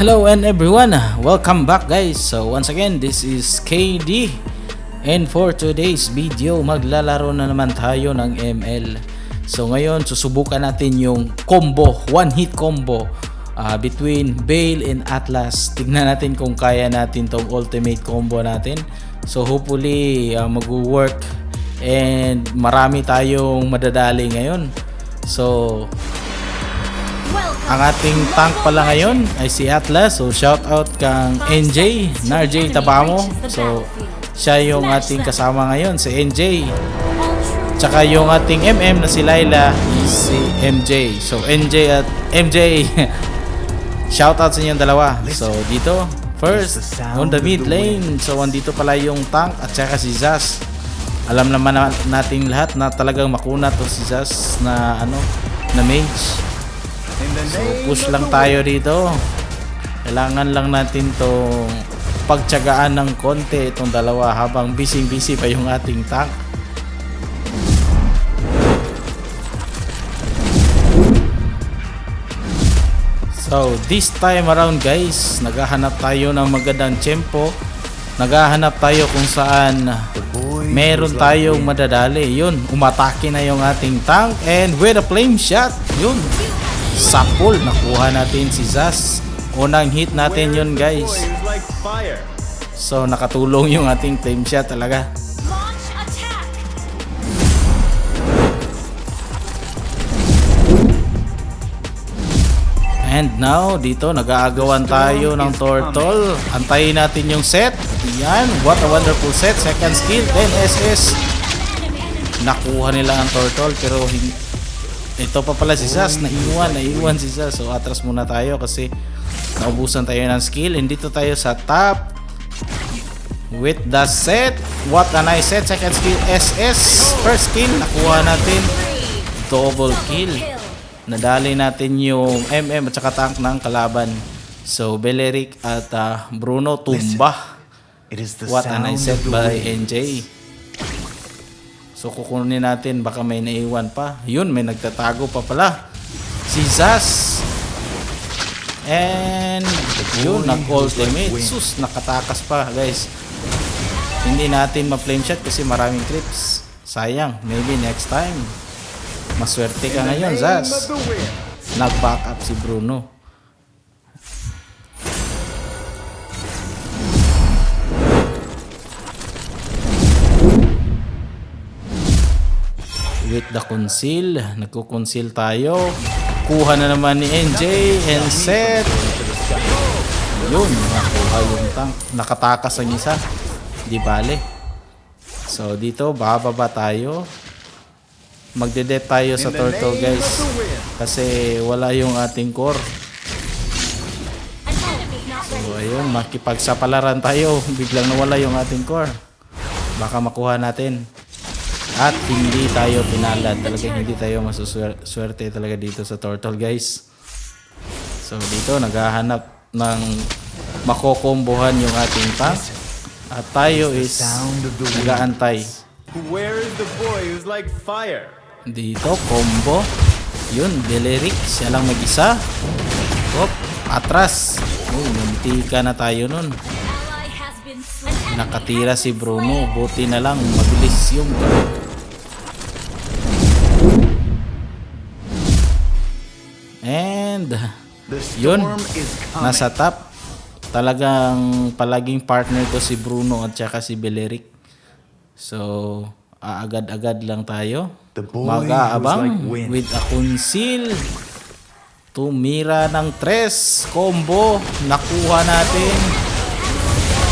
Hello and everyone, welcome back guys. So once again, this is KD, and for today's video maglalaro na naman tayo ng ML. So ngayon susubukan natin yung combo, one hit combo between Bale and Atlas. Tignan natin kung kaya natin tong ultimate combo natin. So hopefully mag-work and marami tayong madadali ngayon. So ang ating tank pala ngayon ay si Atlas. So shout out kang NJ, Narjay Tabamo. So siya yung ating kasama ngayon, si NJ. Tsaka yung ating MM na si Layla, si MJ. So NJ at MJ, shout out sa inyong dalawa. So dito first on the mid lane. So andito pala yung tank at saka si Zaz. Alam naman nating lahat na talagang makuna to si Zaz na na mage. So push lang tayo dito. Kailangan lang natin tong pagtiyagaan ng konti itong dalawa habang busy pa yung ating tank. So this time around guys, naghahanap tayo ng magandang tempo. Naghahanap tayo kung saan meron tayong madadali. Yun, umatake na yung ating tank and with a flame shot, yun, sapol, nakuha natin si Zaz. Unang hit natin yun guys. So nakatulong yung ating flame shot talaga. And now dito nag-aagawan tayo ng turtle. Antayin natin yung set. Yan, what a wonderful set. Second skill, 10 SS. Nakuha nila ang turtle pero ito pa pala si Zaz, naiwan si Zaz. So atras muna tayo kasi naubusan tayo ng skill. And dito tayo sa top with the set. What a nice set. Second skill SS. First skill nakuha natin. Double kill. Nadali natin yung MM at saka tank ng kalaban. So Beleric at Bruno tumba. What a nice set by NJ. So kukunin natin, baka may naiwan pa. Yun, may nagtatago pa pala, si Zaz. And yun, nag-ultimate. Sus, nakatakas pa guys. Hindi natin ma-flame shot kasi maraming creeps. Sayang, maybe next time. Maswerte ka ngayon Zaz. Nag-back up si Bruno. With the conceal, nagko-conceal tayo. Kuha na naman ni NJ and set. Yun, nakuha yung tank. Nakatakas ang isa. Di bale. So dito, bababa tayo. Magde-death tayo sa turtle guys. Kasi wala yung ating core. So ayun, makipagsapalaran tayo. Biglang nawala yung ating core. Baka makuha natin. At hindi tayo pinalad. Talaga hindi tayo masuswerte talaga dito sa turtle guys. So dito naghahanap ng makokombohan yung ating tank. At tayo is nag-aantay. Where is the boy who's like fire? Dito combo. Yun, Beleric, siya lang mag-isa. Hop, atras. Muntika na tayo nun. Nakatira si Bruno. Buti na lang, mabilis yung And The yun, storm is coming. nasa top. Talagang palaging partner ko si Bruno at saka si Beleric. So, aagad-agad lang tayo. The boy Mag-aabang who's like wind. with a conceal. Tumira ng 3 combo. Nakuha natin.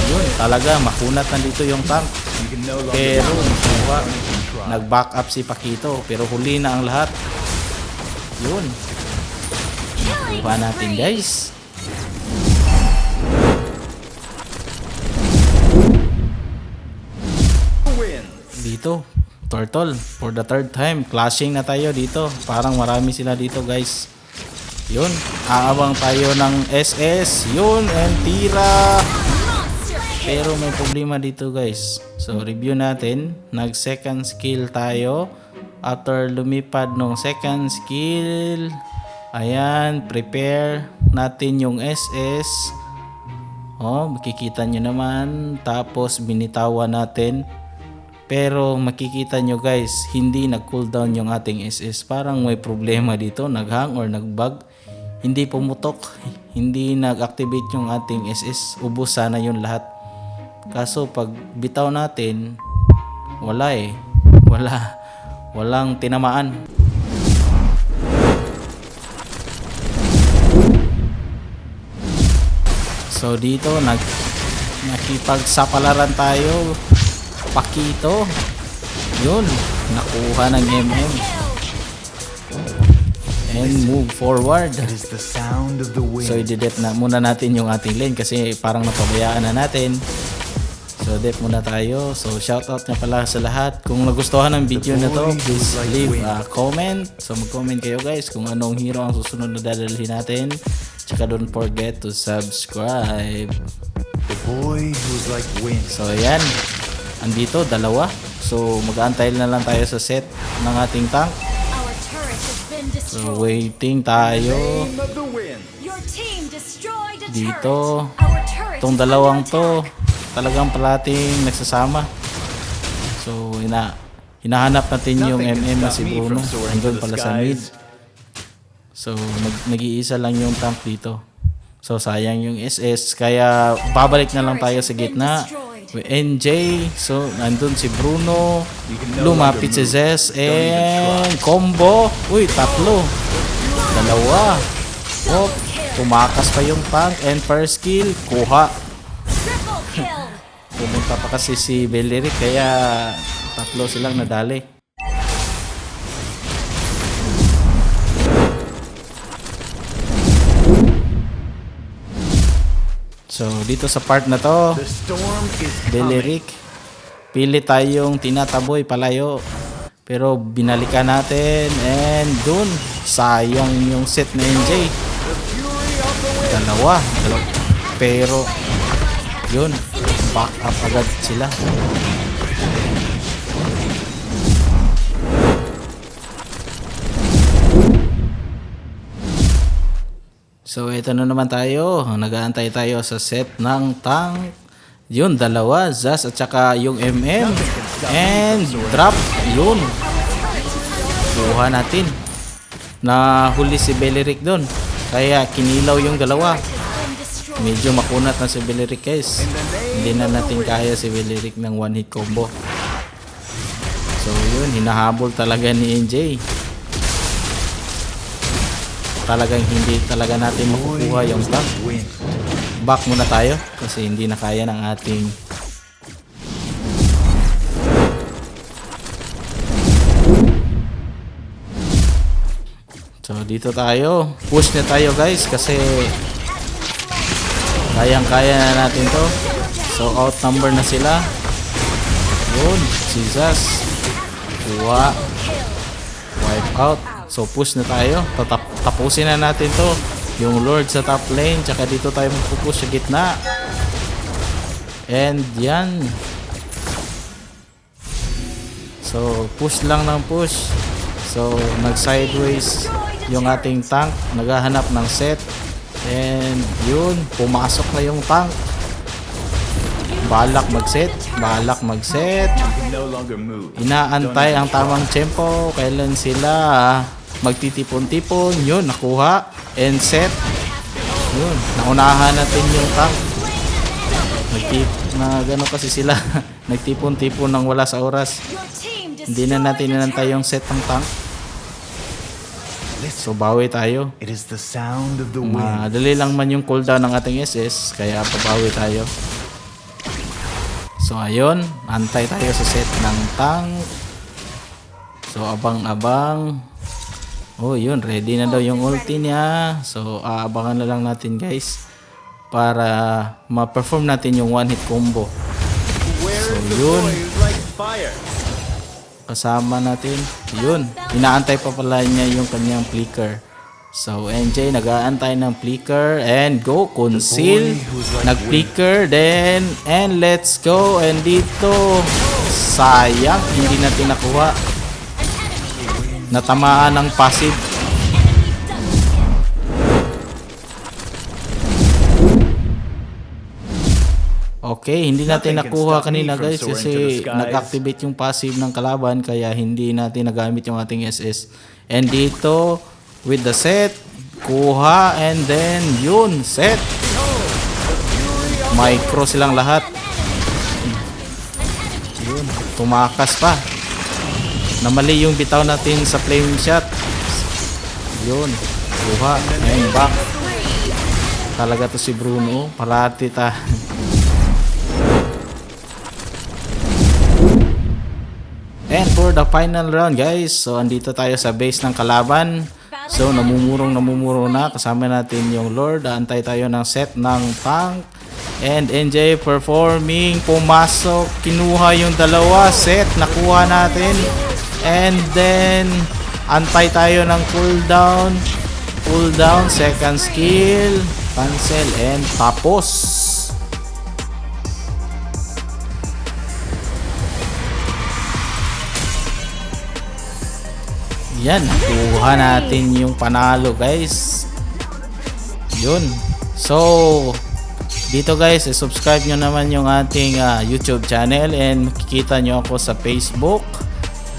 Yun, talaga makunat nandito yung tank. You can no longer Pero nakuha. Nag-back up si Pakito. Pero huli na ang lahat. Yun. Nakuha natin guys. win. Dito, Turtle, for the 3rd time, clashing na tayo dito. Parang marami sila dito guys. Yun, aabang tayo ng SS. Yun, and tira. Pero may problema dito guys. So review natin. Nag second skill tayo. After lumipad ng second skill, ayan, prepare natin yung SS. Oh, makikita nyo naman. Tapos binitawan natin. Pero makikita nyo guys, hindi nag-cooldown yung ating SS. Parang may problema dito, nag-hang or nag-bug. Hindi pumutok, hindi nag-activate yung ating SS. Ubos sana yun lahat. Kaso pag bitaw natin, wala eh. Walang tinamaan. So dito nakipagsapalaran tayo. Pakito. Yun, nakuha ng MM. And move forward. It is the sound of the wind. So i-delete na muna natin yung ating lane kasi parang napabayaan na natin. So delete muna tayo. So shoutout nga pala sa lahat. Kung nagustuhan ng video na to, please leave a comment. So mag-comment kayo guys kung anong hero ang susunod na dadalhin natin. Tsaka don't forget to subscribe. The boy who's like wind. So ayan, andito dalawa. So mag-aantay na lang tayo sa set ng ating tank. Our turret has been So destroyed. waiting tayo Name of the wind. Your team destroyed a dito. turret. Our turret Itong is dalawang under to attack. talagang palating nagsasama. So hinahanap natin yung Nothing can MM na stop si me Bruno. from soaring Andun to the pala sa mid. skies. So nag-iisa lang yung tank dito. So sayang yung SS kaya babalik na lang tayo sa gitna. With NJ, so nandun si Bruno, lumapit si Zes, and combo. Uy, tatlo. Dalawa. Oh, tumakas pa yung tank, and first kill, kuha. Triple kill. Pumunta pa kasi si Beleric, kaya tatlo silang nadali. So dito sa part na to, The storm is coming. Beleric, pili tayong tinataboy palayo. Pero binalikan natin and dun, sayang yung set na NJ. Dalawa. Pero yun, back up agad sila. So ito na naman tayo. Nag-aantay tayo sa set ng tank. Yun, dalawa, Zaz at saka yung MM. And drop, yun. Kuha natin. Nahuli si Beleric doon. Kaya kinilaw yung dalawa. Medyo makunat na si Beleric guys. Hindi na natin kaya si Beleric ng one hit combo. So yun, hinahabol talaga ni NJ. Talagang hindi talaga natin makukuha yung tank. Wind. Back muna tayo kasi hindi na kaya ng ating So dito tayo, push na tayo guys kasi kayang-kaya na natin to. So outnumber na sila. Yun, si Zaz. Kuha. Wipe out. So push na tayo. Tapusin na natin to. Yung Lord sa top lane. Tsaka dito tayo magpupush sa gitna. And yan. So push lang ng push. So nag sideways yung ating tank. Naghahanap ng set. And yun. Pumasok na yung tank. Balak mag-set. Balak mag-set. Can no longer move. Inaantay ang tamang tempo. Kailan sila magtitipon-tipon. Yun, nakuha. and set. Yun, naunahan natin yung tank. Gano'n kasi sila. Nagtipon-tipon ng wala sa oras. Your team Hindi na natin destroyed a inantay yung set ng tank. So bawi tayo. It is the sound of the wind. Madali lang man yung cooldown ng ating SS, kaya pabawi tayo. So ayun, antay tayo sa set ng tank. So abang-abang. Oh yun, ready na daw yung ulti niya. So aabangan na lang natin guys, para ma-perform natin yung one hit combo. Where So, is the yun. boy who's like fire? Kasama natin. Yun, inaantay pa pala niya yung kanyang flicker. So NJ nag-aantay ng flicker and go conceal. Nag-flicker then and let's go. And dito sayang hindi natin nakuha. Natamaan ng passive. Okay, hindi natin nakuha kanina guys kasi nag-activate yung passive ng kalaban kaya hindi natin nagamit yung ating SS. And dito with the set, kuha and then yun, set. Micro silang lahat. Yun, tumakas pa. Namali yung bitaw natin sa flame shot. Yun, kuha and back. Talaga to si Bruno, parati ta. And for the final round guys, so andito tayo sa base ng kalaban. So namumurong na, kasama natin yung Lord. Antay tayo ng set ng tank. And NJ performing, pumasok, kinuha yung dalawa, set, nakuha natin. And then antay tayo ng cooldown, second skill, cancel, and tapos. Yan, nakuha natin yung panalo guys. Yun. So, dito guys, subscribe nyo naman yung ating YouTube channel and makikita nyo ako sa Facebook.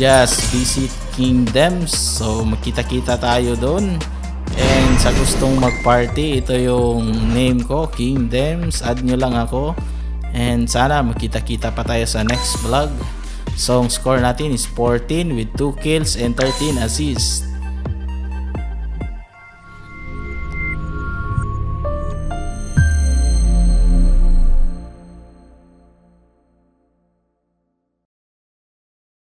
Just visit Kingdoms. So, makita-kita tayo doon. And sa gustong mag-party, ito yung name ko, Kingdoms. Add nyo lang ako. And sana makita-kita pa tayo sa next vlog. So, ang score natin is 14 with 2 kills and 13 assists.